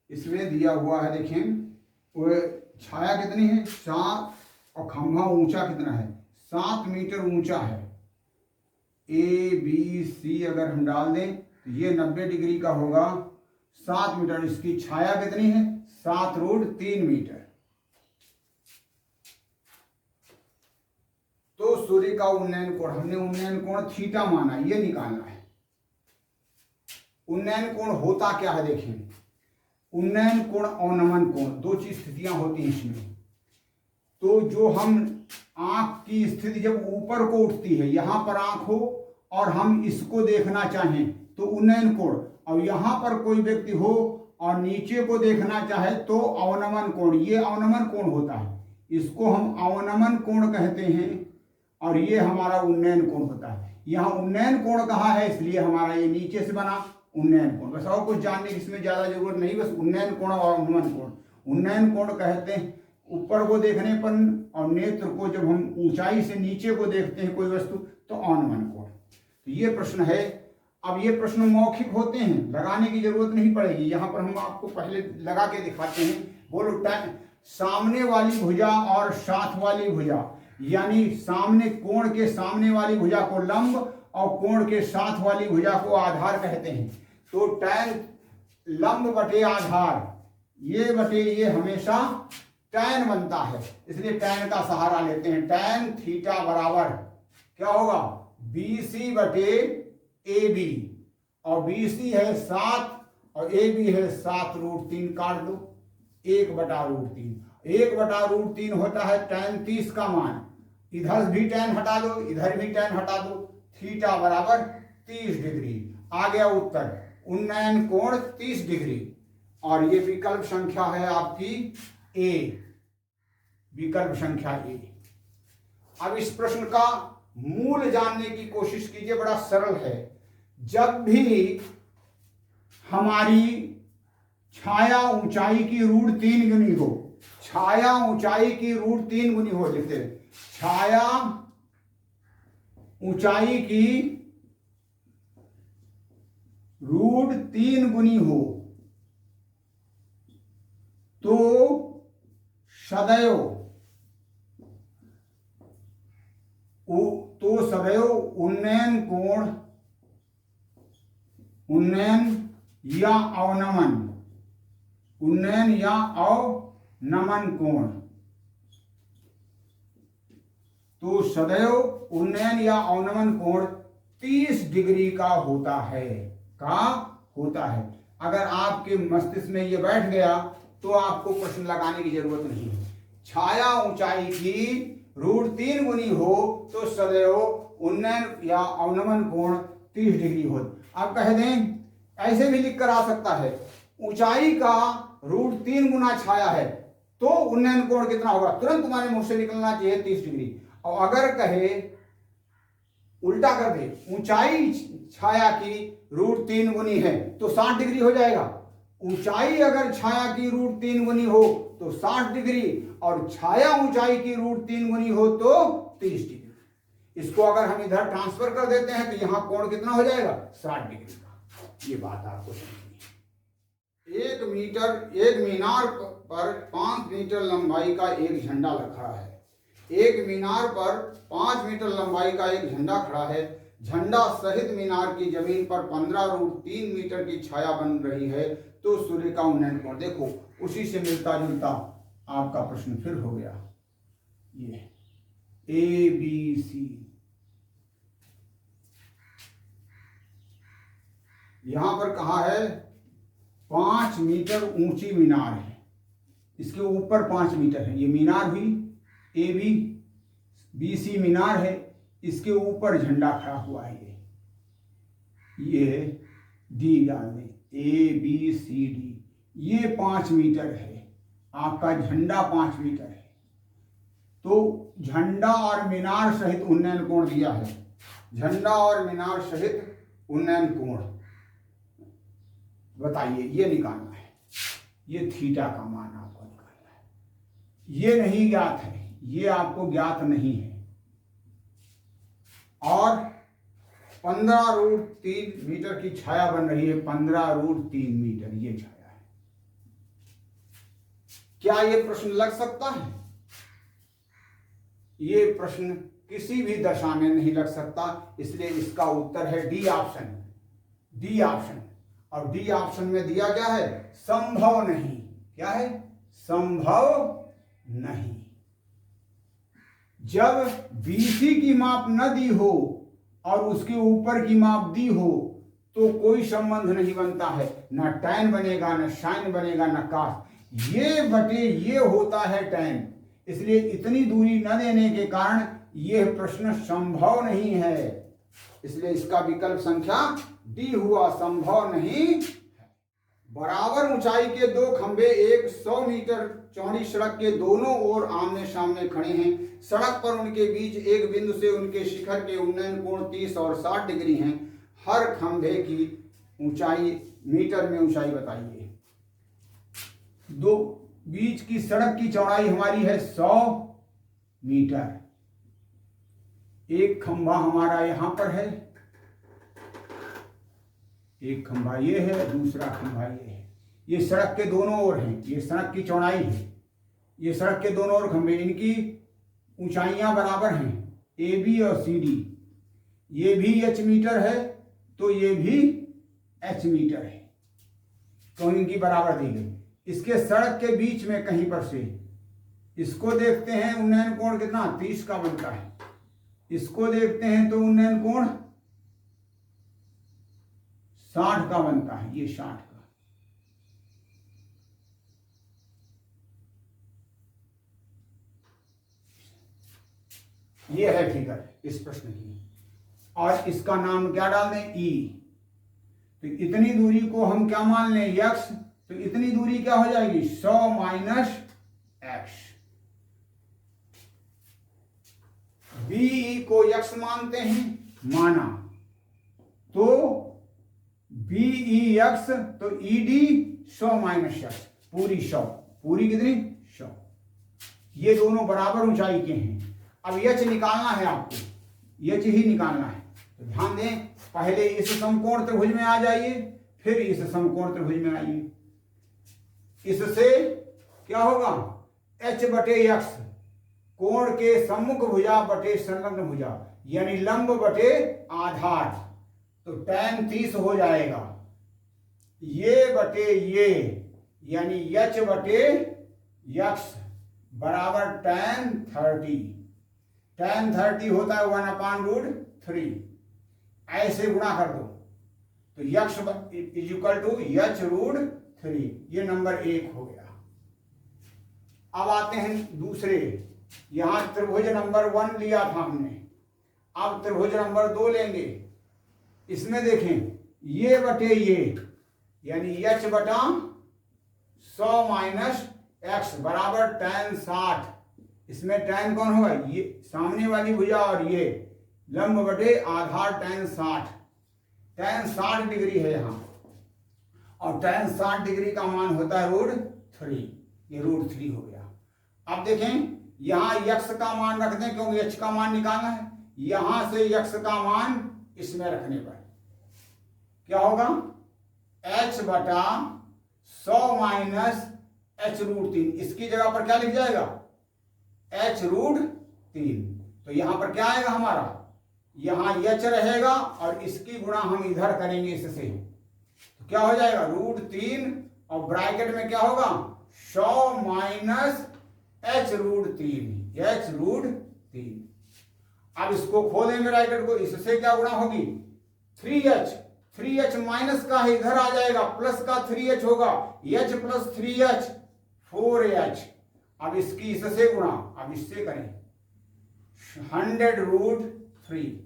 इसमें दिया हुआ है, देखें वो छाया कितनी है 4 और खंभा ऊंचा कितना है 7 मीटर ऊंचा है। ABC अगर हम डाल दें तो ये 90 डिग्री का होगा 7 मीटर। इसकी छाया कितनी है 7√3 मीटर। तो सूर्य का उन्नयन कोण, हमने उन्नयन कोण थीटा माना, ये निकालना है। उन्नयन कोण होता क्या है, देखें उन्नयन कोण अवनमन कोण, दो चीज स्थितियां होती हैं इसमें। तो जो हम आंख की स्थिति जब ऊपर को उठती है, यहां पर आंख हो और हम इसको देखना चाहें तो उन्नयन कोण, और यहां पर कोई व्यक्ति हो और नीचे को देखना चाहे तो अवनमन कोण, ये अवनमन कोण होता है, इसको हम अवनमन कोण कहते हैं। और ये हमारा उन्नयन कोण होता है। यहाँ उन्नयन कोण कहाँ है, इसलिए हमारा ये नीचे से बना उन्नयन कोण। बस और कुछ जानने की इसमें ज्यादा जरूरत नहीं, बस उन्नयन कोण और अवनमन कोण। उन्नयन कोण कहते हैं ऊपर को देखने पर, और नेत्र को जब हम ऊंचाई से नीचे को देखते हैं कोई वस्तु तो अवनमन कोण। तो ये प्रश्न है। अब ये प्रश्न मौखिक होते हैं, लगाने की जरूरत नहीं पड़ेगी। यहाँ पर हम आपको पहले लगा के दिखाते हैं। बोलो सामने वाली भुजा और साथ वाली भुजा, यानी सामने कोण के सामने वाली भुजा को लंब और कोण के साथ वाली भुजा को आधार कहते हैं। तो टैन लंब बटे आधार, ये बटे ये हमेशा टैन बनता है, इसलिए टैन का सहारा लेते हैं। टैन थीटा बराबर क्या होगा BC बटे AB, और BC है 7 और AB है 7√3, काट दो 1/√3। 1/√3 होता है टैन 30 का मान। इधर भी टैन हटा दो, इधर भी टैन हटा दो, थीटा बराबर 30 डिग्री। आ गया उत्तर, उन्नयन कोण 30 डिग्री। और ये विकल्प संख्या है आपकी A, विकल्प संख्या A। अब इस प्रश्न का मूल जानने की कोशिश कीजिए, बड़ा सरल है। जब भी हमारी छाया ऊंचाई की √3 गुनी हो, छाया ऊंचाई की √3 गुनी हो, लिखते हैं छाया ऊंचाई की √3 गुनी हो तो सदैव उन्नयन कोण, उन्नयन या अवनमन, उन्नयन या अवनमन कोण, तो सदैव उन्नयन या अवनमन कोण 30 डिग्री का होता है, होता है। अगर आपके मस्तिष्क में ये बैठ गया तो आपको प्रश्न लगाने की जरूरत नहीं है। छाया ऊंचाई की √3 गुनी हो तो सदैव उन्नयन या अवनमन कोण 30 डिग्री हो। आप कह दें, ऐसे भी लिख कर आ सकता है, ऊंचाई का √3 गुना छाया है तो उन्नयन कोण कितना होगा, तुरंत तुम्हारे मुंह से निकलना चाहिए 30 डिग्री। और अगर कहे उल्टा कर दे, ऊंचाई छाया की √3 गुनी है तो 60 डिग्री हो जाएगा। ऊंचाई अगर छाया की √3 गुनी हो तो 60 डिग्री, और छाया ऊंचाई की √3 गुनी हो तो 30 डिग्री। इसको अगर हम इधर ट्रांसफर कर देते हैं तो यहां कोण कितना हो जाएगा 60 डिग्री का। ये बात आपको समझनी है। एक मीनार पर 5 मीटर लंबाई का एक झंडा रखा है। एक मीनार पर 5 मीटर लंबाई का एक झंडा खड़ा है। झंडा सहित मीनार की जमीन पर 15√3 मीटर की छाया बन रही है, तो सूर्य का उन्नयन कोण। देखो उसी से मिलता जुलता आपका प्रश्न फिर हो गया, ये ABC। यहां पर कहा है 5 मीटर ऊंची मीनार है, इसके ऊपर 5 मीटर है। ये मीनार भी ABC मीनार है, इसके ऊपर झंडा खड़ा हुआ है। ये D डाल दें, ABCD, ये 5 मीटर है, आपका झंडा 5 मीटर है। तो झंडा और मीनार सहित उन्नयन कोण दिया है, झंडा और मीनार सहित उन्नयन कोण बताइए, ये निकालना है। ये थीटा का मान आपको निकालना है। ये नहीं ज्ञात है, ये आपको ज्ञात नहीं है। और 15√3 मीटर की छाया बन रही है, 15√3 मीटर ये छाया है। क्या ये प्रश्न लग सकता है? ये प्रश्न किसी भी दशा में नहीं लग सकता, इसलिए इसका उत्तर है डी ऑप्शन। D option. और डी ऑप्शन में दिया क्या है? संभव नहीं। क्या है? संभव नहीं। जब बीसी की माप न दी हो और उसके ऊपर की माप दी हो तो कोई संबंध नहीं बनता है, ना टैन बनेगा, ना साइन बनेगा, ना कास। ये बटे ये होता है टैन, इसलिए इतनी दूरी न देने के कारण यह प्रश्न संभव नहीं है, इसलिए इसका विकल्प संख्या डी हुआ, संभव नहीं। बराबर ऊंचाई के दो खंभे एक 100 मीटर चौड़ी सड़क के दोनों ओर आमने सामने खड़े हैं। सड़क पर उनके बीच एक बिंदु से उनके शिखर के उन्नयन कोण 30 और 60 डिग्री हैं। हर खंभे की ऊंचाई मीटर में ऊंचाई बताइए। दो बीच की सड़क की चौड़ाई हमारी है 100 मीटर। एक खंभा हमारा यहां पर है, एक खंभा ये है, दूसरा खंभा ये है। ये सड़क के दोनों ओर हैं, ये सड़क की चौड़ाई है, ये सड़क के दोनों ओर खंभे, इनकी ऊंचाइयां बराबर हैं, ए बी और सी डी। ये भी एच मीटर है तो ये भी एच मीटर है, तो इनकी बराबर दी गई। इसके सड़क के बीच में कहीं पर से इसको देखते हैं, उन्नयन कोण कितना 30 का बनता है। इसको देखते हैं तो उन्नयन कोण 60 का बनता है, ये 60 का। ये है फिगर इस प्रश्न की, और इसका नाम क्या डाल दें? ई। तो इतनी दूरी को हम क्या मान लें? यक्स। तो इतनी दूरी क्या हो जाएगी? 100 माइनस एक्स। बी को यक्स मानते हैं, माना, तो बी ई यक्स, तो ई डी 100 माइनस यक्स, पूरी 100। पूरी कितनी? 100। ये दोनों बराबर ऊंचाई के हैं। अब यच निकालना है आपको, यच ही निकालना है। तो ध्यान दें, पहले इस समकोण त्रिभुज में आ जाइए, फिर इस समकोण त्रिभुज में आइए। इससे क्या होगा? एच बटे यक्स, कोण के सम्मुख भुजा बटे संलग्न भुजा, यानी लंब बटे आधार, तो tan 30 हो जाएगा। ये बटे ये, यानी यच बटे यक्स बराबर tan 30। tan 30 होता है 1/√3। ऐसे गुणा कर दो तो x is equal to h√3। ये नंबर 1 हो गया। अब आते हैं दूसरे। यहां त्रिभुज नंबर 1 लिया था हमने, अब त्रिभुज नंबर 2 लेंगे। इसमें देखें, ये बटे ये, यानी h बटा 100 माइनस एक्स बराबर tan 60। इसमें tan कौन होगा? ये सामने वाली भुजा, और ये लंब बटे आधार tan 60। tan 60 डिग्री है यहाँ, और tan 60 डिग्री का मान होता है √3। ये √3 हो गया। अब देखें, यहां यक्स का मान रख दें, क्योंकि h का मान निकालना है। यहां से यक्स का मान इसमें रखने पर क्या होगा? h बटा 100 माइनस h√3। इसकी जगह पर क्या लिख जाएगा? h√3। तो यहां पर क्या आएगा हमारा? यहां h रहेगा, और इसकी गुणा हम इधर करेंगे इससे, तो क्या हो जाएगा? √3, और ब्रैकेट में क्या होगा? 100 माइनस h√3, h√3। अब इसको खोलेंगे ब्रैकेट को, इससे क्या गुणा होगी? 3h माइनस का है, इधर आ जाएगा, प्लस का 3h होगा, h प्लस 3h 4h। अब इसकी इससे गुणा, अब इससे करें 100√3,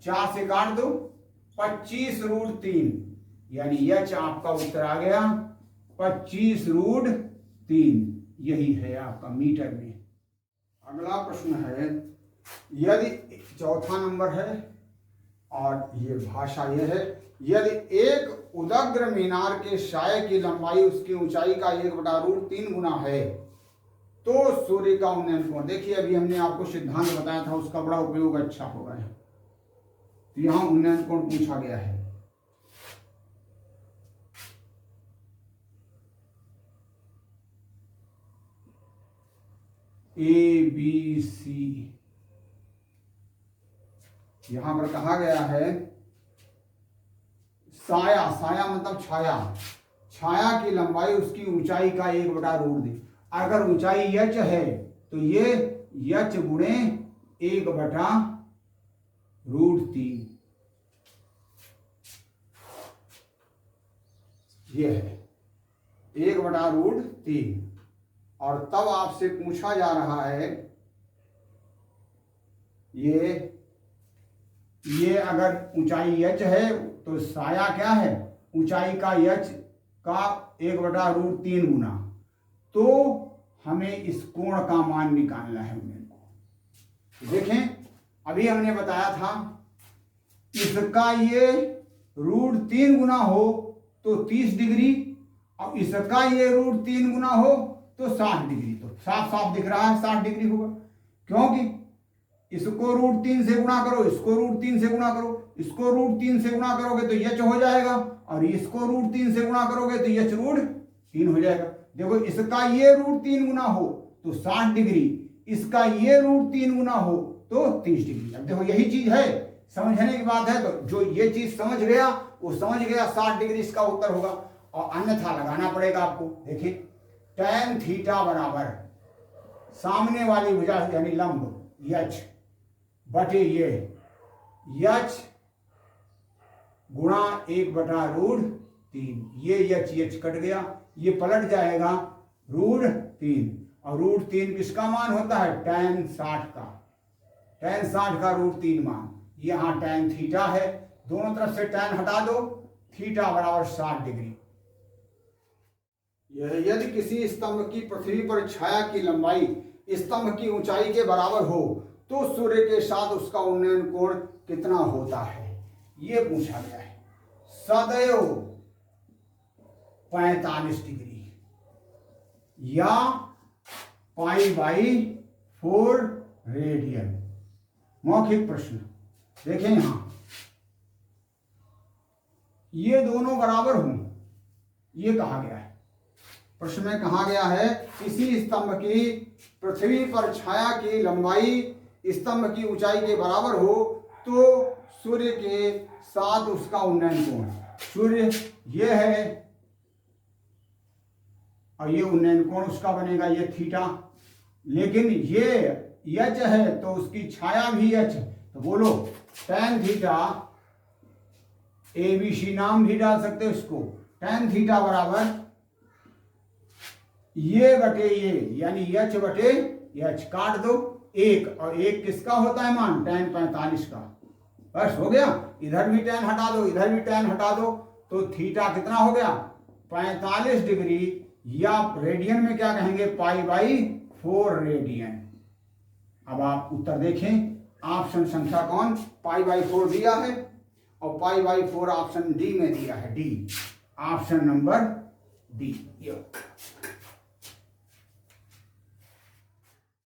4 से काट दो, 25√3, यानी h आपका उत्तर आ गया 25√3। यही है आपका मीटर में। अगला प्रश्न है, यदि चौथा नंबर है, और ये भाषा ये है, यदि एक उदग्र मीनार के साये की लंबाई उसकी ऊंचाई का 1/√3 गुना है, तो सूर्य का उन्नयन कोण। देखिए, अभी हमने आपको सिद्धांत बताया था, उसका बड़ा उपयोग अच्छा होगा। तो यहां उन्नयन कोण पूछा गया है। ABC। यहां पर कहा गया है साया, साया मतलब छाया, छाया की लंबाई उसकी ऊंचाई का 1/√। दे अगर ऊंचाई h है तो ये h गुणे 1/√3 ये है 1/√3। और तब आपसे पूछा जा रहा है ये अगर ऊंचाई h है तो साया क्या है, ऊंचाई का h का 1/√3 गुना। तो हमें इस कोण का मान निकालना है मेरे को। देखें अभी हमने बताया था इसका ये √3 गुना हो तो 30 डिग्री, और इसका ये √3 गुना हो तो 60 डिग्री। तो साफ साफ दिख रहा है 60 डिग्री होगा, क्योंकि इसको √3 से गुणा करो, इसको √3 से गुणा करो, इसको √3 से गुणा करोगे तो h हो जाएगा, और इसको √3 से गुणा करोगे तो h √3 हो जाएगा। देखो इसका ये √3 गुना हो तो 60 डिग्री, इसका ये √3 गुना हो तो 30 डिग्री। अब देखो यही चीज है, समझने की बात है। तो जो ये चीज समझ गया वो समझ गया 60 डिग्री इसका उत्तर होगा, और अन्यथा लगाना पड़ेगा आपको। देखिए tan थीटा बराबर सामने वाली भुजा यानी लंब h बटे ये h गुणा 1/√3। ये h कट गया, ये पलट जाएगा √3, और √3 किसका मान होता है, tan 60 का, tan 60 का √3 मान। यहाँ tan थीटा है, दोनों तरफ से tan हटा दो, थीटा बराबर 60 डिग्री। यदि किसी स्तंभ की पृथ्वी पर छाया की लंबाई स्तंभ की ऊंचाई के बराबर हो तो सूर्य के साथ उसका उन्नयन कोण कितना होता है, ये पूछा गया है। सदैव 45 डिग्री या π/4 रेडियन। मौखिक प्रश्न देखें, यहां ये दोनों बराबर हों, ये कहा गया है। प्रश्न में कहा गया है किसी स्तंभ की पृथ्वी पर छाया की लंबाई स्तंभ की ऊंचाई के बराबर हो तो सूर्य के साथ उसका उन्नयन कोण। सूर्य ये है और ये उन्नयन कोण उसका बनेगा ये थीटा, लेकिन ये h है तो उसकी छाया भी h है। तो बोलो tan थीटा, ABC नाम भी डाल सकते हो इसको, tan थीटा बराबर ये बटे ये यानी h बटे h, काट दो 1, और 1 किसका होता है मान, tan 45 का। बस हो गया, इधर भी tan हटा दो, इधर भी tan हटा दो, तो थीटा कितना हो गया 45 डिग्री, या रेडियन में क्या कहेंगे π/4 रेडियन। अब आप उत्तर देखें, ऑप्शन संख्या कौन, π/4 दिया है और π/4 ऑप्शन डी में दिया है, डी, ऑप्शन नंबर डी।